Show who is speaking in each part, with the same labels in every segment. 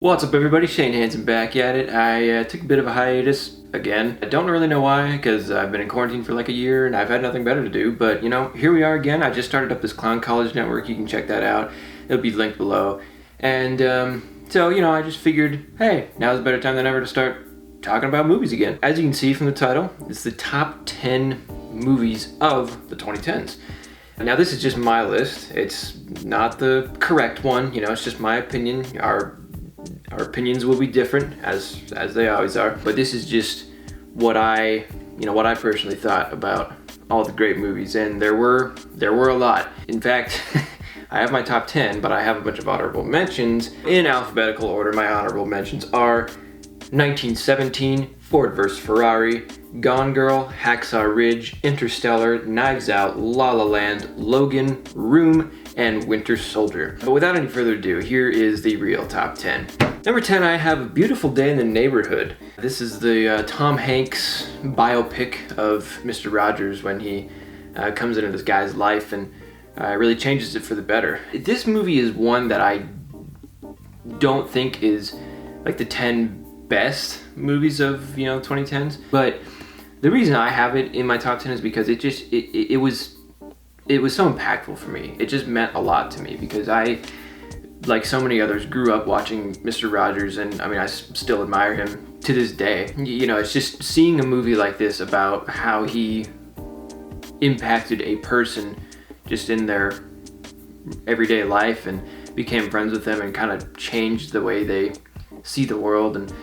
Speaker 1: What's up everybody, Shane Hansen back at it. I took a bit of a hiatus again. I don't really know why, because I've been in quarantine for like a year and I've had nothing better to do, but here we are again. I just started up this Clown College Network. You can check that out. It'll be linked below. And so I just figured, hey, now's a better time than ever to start talking about movies again. As you can see from the title, it's the top 10 movies of the 2010s. Now this is just my list. It's not the correct one, it's just my opinion. Our opinions will be different as they always are, but this is just what I personally thought about all the great movies, and there were a lot. In fact, I have my top 10, but I have a bunch of honorable mentions in alphabetical order. My honorable mentions are 1917, Ford vs. Ferrari, Gone Girl, Hacksaw Ridge, Interstellar, Knives Out, La La Land, Logan, Room, and Winter Soldier. But without any further ado, here is the real top 10. Number 10, I have A Beautiful Day in the Neighborhood. This is the Tom Hanks biopic of Mr. Rogers when he comes into this guy's life and really changes it for the better. This movie is one that I don't think is like the 10 best movies of 2010s, but the reason I have it in my top 10 is because it was so impactful for me. It just meant a lot to me because I, like so many others, grew up watching Mr. Rogers, and I still admire him to this day. It's just seeing a movie like this about how he impacted a person just in their everyday life and became friends with them and kind of changed the way they see the world. And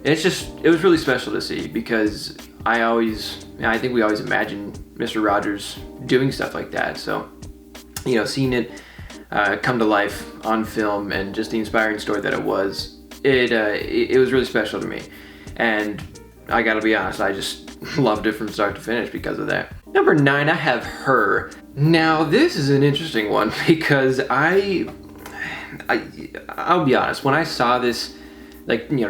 Speaker 1: it was really special to see because I think we always imagine Mr. Rogers doing stuff like that. So, seeing it come to life on film and just the inspiring story that it was really special to me. And I gotta be honest, I just loved it from start to finish because of that. Number 9, I have Her. Now, this is an interesting one because I'll be honest, when I saw this,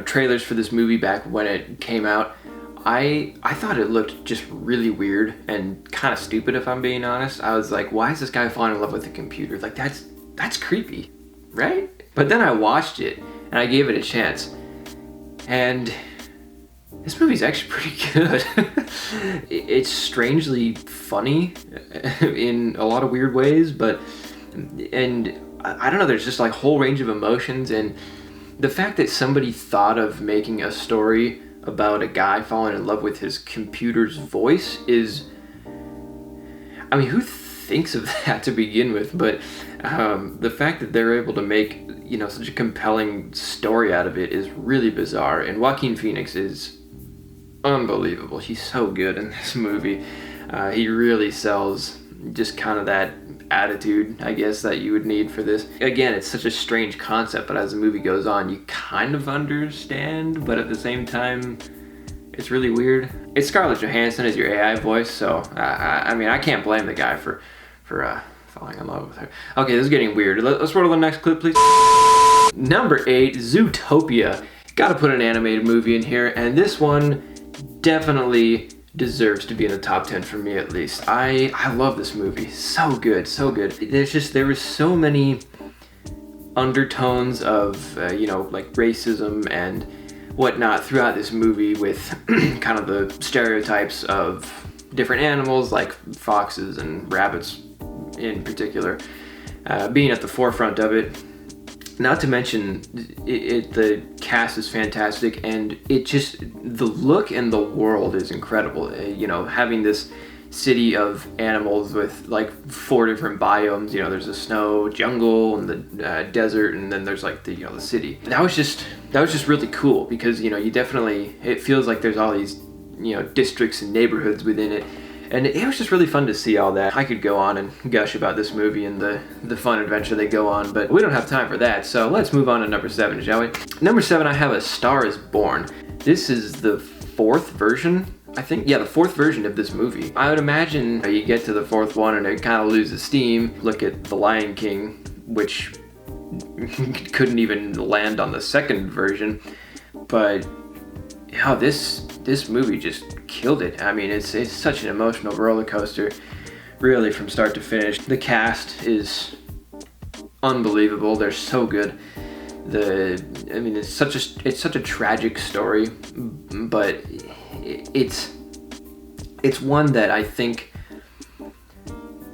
Speaker 1: trailers for this movie back when it came out, I thought it looked just really weird and kind of stupid, if I'm being honest. I was like, why is this guy falling in love with a computer? Like, that's creepy, right? But then I watched it and I gave it a chance, and this movie's actually pretty good. It's strangely funny in a lot of weird ways, and I don't know, there's just like a whole range of emotions, and the fact that somebody thought of making a story about a guy falling in love with his computer's voice is, who thinks of that to begin with? But the fact that they're able to make such a compelling story out of it is really bizarre. And Joaquin Phoenix is unbelievable. He's so good in this movie. He really sells just kind of that attitude, I guess, that you would need for this. Again, it's such a strange concept, but as the movie goes on, you kind of understand, but at the same time, it's really weird. It's Scarlett Johansson as your AI voice, so I can't blame the guy for falling in love with her. Okay, this is getting weird. Let's roll to the next clip, please. Number 8, Zootopia. Gotta put an animated movie in here, and this one definitely deserves to be in the top 10 for me, at least. I love this movie. So good, so good. There was so many undertones of like racism and whatnot throughout this movie, with kind of the stereotypes of different animals like foxes and rabbits in particular being at the forefront of it. Not to mention, the cast is fantastic, and the look and the world is incredible. Having this city of animals with like 4 different biomes. There's the snow jungle and the desert, and then there's like the city. That was just really cool because it feels like there's all these districts and neighborhoods within it. And it was just really fun to see all that. I could go on and gush about this movie and the fun adventure they go on, but we don't have time for that, so let's move on to number 7, shall we? Number 7, I have A Star is Born. This is the 4th version, I think. Yeah, the 4th version of this movie. I would imagine you get to the 4th one and it kind of loses steam. Look at The Lion King, which couldn't even land on the 2nd version, but this movie just killed it. It's such an emotional roller coaster, really, from start to finish. The cast is unbelievable. They're so good. I mean, it's such a tragic story, but it's one that I think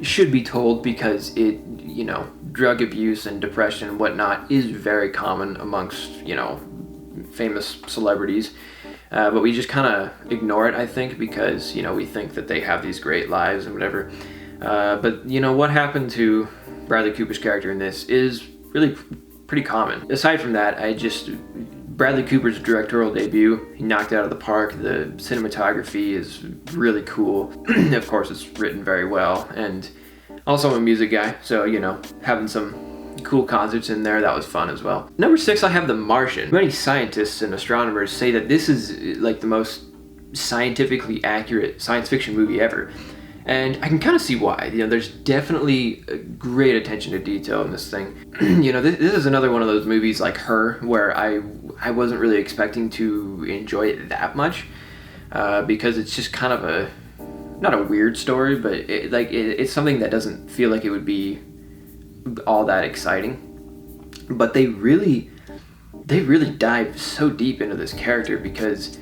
Speaker 1: should be told because it, you know, drug abuse and depression and whatnot is very common amongst, you know, famous celebrities. But we just kind of ignore it, I think, because, you know, we think that they have these great lives and whatever. But, you know, what happened to Bradley Cooper's character in this is really pretty common. Aside from that, Bradley Cooper's directorial debut, he knocked it out of the park. The cinematography is really cool. Of course, it's written very well. And also I'm a music guy, so, you know, having some cool concerts in there, that was fun as well. Number 6, I have The Martian. Many scientists and astronomers say that this is like the most scientifically accurate science fiction movie ever. And I can kind of see why. You know, there's definitely great attention to detail in this thing. You know, this is another one of those movies like Her, where I wasn't really expecting to enjoy it that much, because it's just kind of not a weird story, but it's something that doesn't feel like it would be all that exciting. But they really dive so deep into this character, because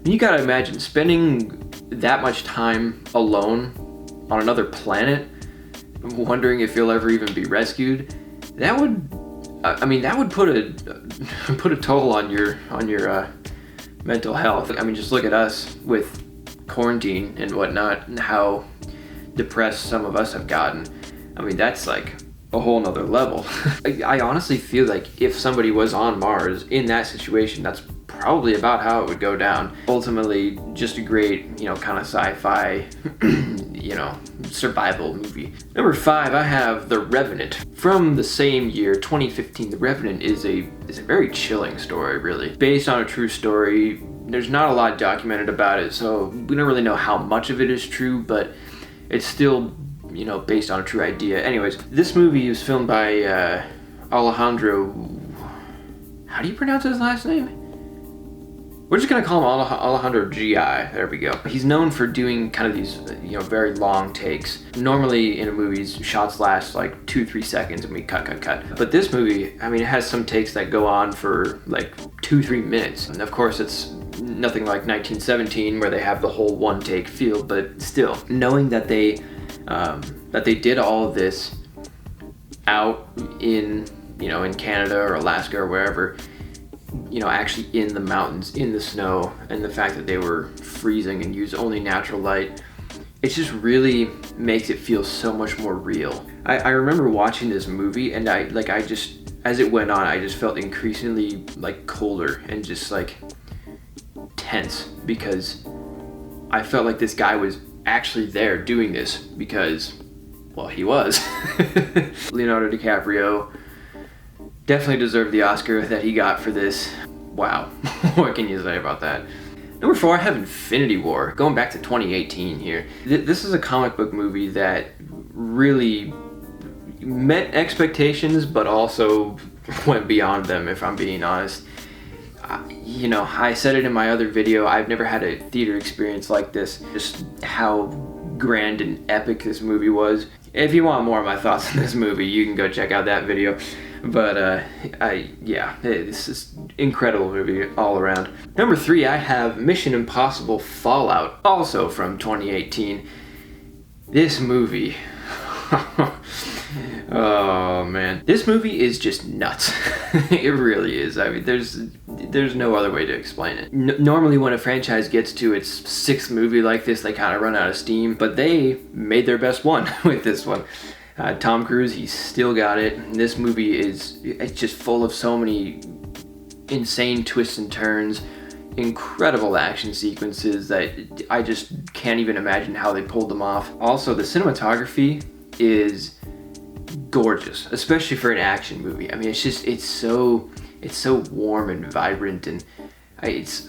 Speaker 1: you gotta imagine spending that much time alone on another planet, wondering if you'll ever even be rescued. That would put a toll on your mental health. I mean, just look at us with quarantine and whatnot, and how depressed some of us have gotten. I mean, that's like a whole nother level. I honestly feel like if somebody was on Mars in that situation, that's probably about how it would go down. Ultimately, just a great, you know, kind of sci-fi, you know, survival movie. Number 5, I have The Revenant. From the same year, 2015, The Revenant is a very chilling story, really. Based on a true story. There's not a lot documented about it, so we don't really know how much of it is true, but it's still, you know, based on a true idea. Anyways, this movie was filmed by Alejandro. How do you pronounce his last name? We're just gonna call him Alejandro G.I. There we go. He's known for doing kind of these, you know, very long takes. Normally in a movie, shots last like 2-3 seconds and we cut. But this movie, I mean, it has some takes that go on for like 2-3 minutes. And of course, it's nothing like 1917 where they have the whole one take feel, but still, knowing that they did all of this out in, you know, in Canada or Alaska or wherever, you know, actually in the mountains, in the snow, and the fact that they were freezing and used only natural light, it just really makes it feel so much more real. I remember watching this movie, and I just, as it went on, I just felt increasingly like colder and just like tense, because I felt like this guy was actually there doing this, because, well, he was. Leonardo DiCaprio definitely deserved the Oscar that he got for this. Wow, what can you say about that? Number 4, I have Infinity War. Going back to 2018 here. This is a comic book movie that really met expectations, but also went beyond them, if I'm being honest. You know, I said it in my other video, I've never had a theater experience like this. Just how grand and epic this movie was. If you want more of my thoughts on this movie, you can go check out that video. But yeah, this is incredible movie all around. Number 3, I have Mission Impossible Fallout, also from 2018. This movie, oh man, this movie is just nuts. It really is. I mean, there's no other way to explain it. Normally when a franchise gets to its 6th movie like this, they kind of run out of steam, but they made their best one with this one. Tom Cruise, he's still got it. This movie it's just full of so many insane twists and turns, incredible action sequences that I just can't even imagine how they pulled them off. Also, the cinematography is gorgeous, especially for an action movie. I mean, it's so warm and vibrant, and it's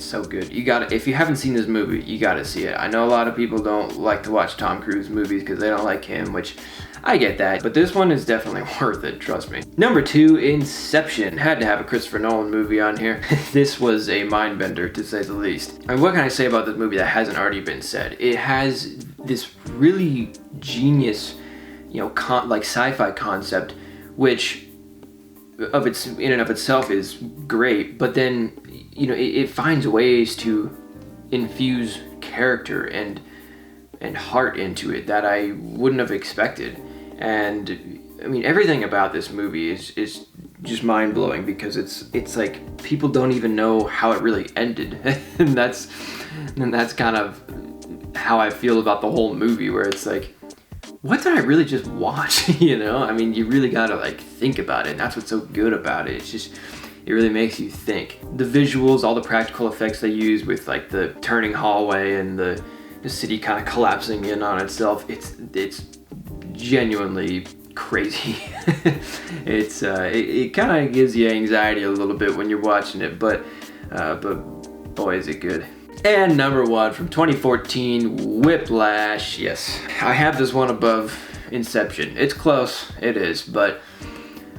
Speaker 1: so good. If you haven't seen this movie, you gotta see it. I know a lot of people don't like to watch Tom Cruise movies because they don't like him, which I get that, but this one is definitely worth it, trust me. Number 2, Inception. Had to have a Christopher Nolan movie on here. This was a mind bender, to say the least. I mean, what can I say about this movie that hasn't already been said? It has this really genius, you know, like sci-fi concept, which in and of itself is great, but then, you know, it finds ways to infuse character and heart into it that I wouldn't have expected. And I mean, everything about this movie is just mind-blowing, because it's like people don't even know how it really ended. and that's kind of how I feel about the whole movie, where it's like, what did I really just watch? You know, I mean, you really gotta like think about it, and that's what's so good about it. It's just, it really makes you think. The visuals, all the practical effects they use with like the turning hallway and the city kind of collapsing in on itself, it's genuinely crazy. It kind of gives you anxiety a little bit when you're watching it, but boy, is it good. And number one from 2014, Whiplash. Yes, I have this one above Inception. It's close, it is, but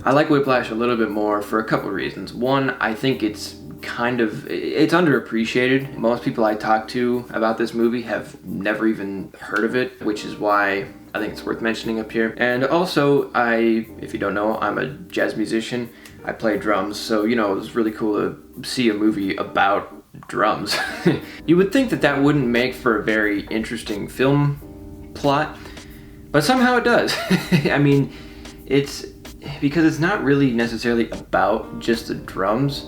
Speaker 1: I like Whiplash a little bit more for a couple of reasons. One, I think it's underappreciated. Most people I talk to about this movie have never even heard of it, which is why I think it's worth mentioning up here. And also, if you don't know, I'm a jazz musician. I play drums, so, you know, it was really cool to see a movie about drums. You would think that wouldn't make for a very interesting film plot, but somehow it does. I mean, it's because it's not really necessarily about just the drums,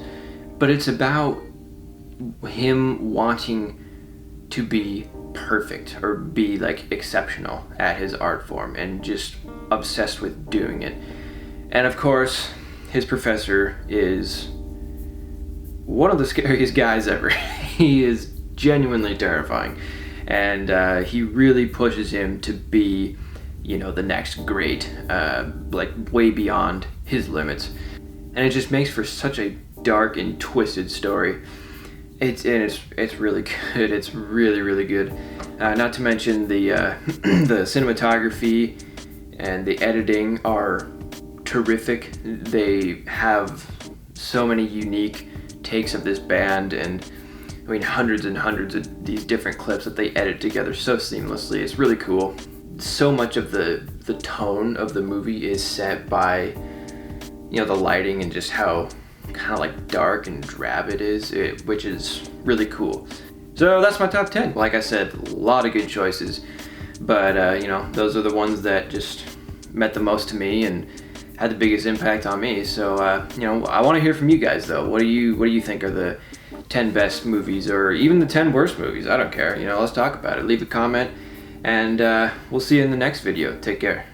Speaker 1: but it's about him wanting to be perfect or be like exceptional at his art form and just obsessed with doing it. And of course, his professor is one of the scariest guys ever. He is genuinely terrifying, and he really pushes him to be, you know, the next great, like way beyond his limits. And it just makes for such a dark and twisted story. It's really good. It's really, really good. Not to mention the the cinematography and the editing are terrific. They have so many unique takes of this band, and I mean, hundreds and hundreds of these different clips that they edit together so seamlessly. It's really cool. So much of the tone of the movie is set by, you know, the lighting and just how kind of like dark and drab it is, which is really cool. So that's my top 10. Like I said, a lot of good choices, but you know, those are the ones that just meant the most to me and had the biggest impact on me. So you know, I want to hear from you guys though. What do you think are the 10 best movies, or even the 10 worst movies? I don't care. You know, let's talk about it. Leave a comment, and we'll see you in the next video. Take care.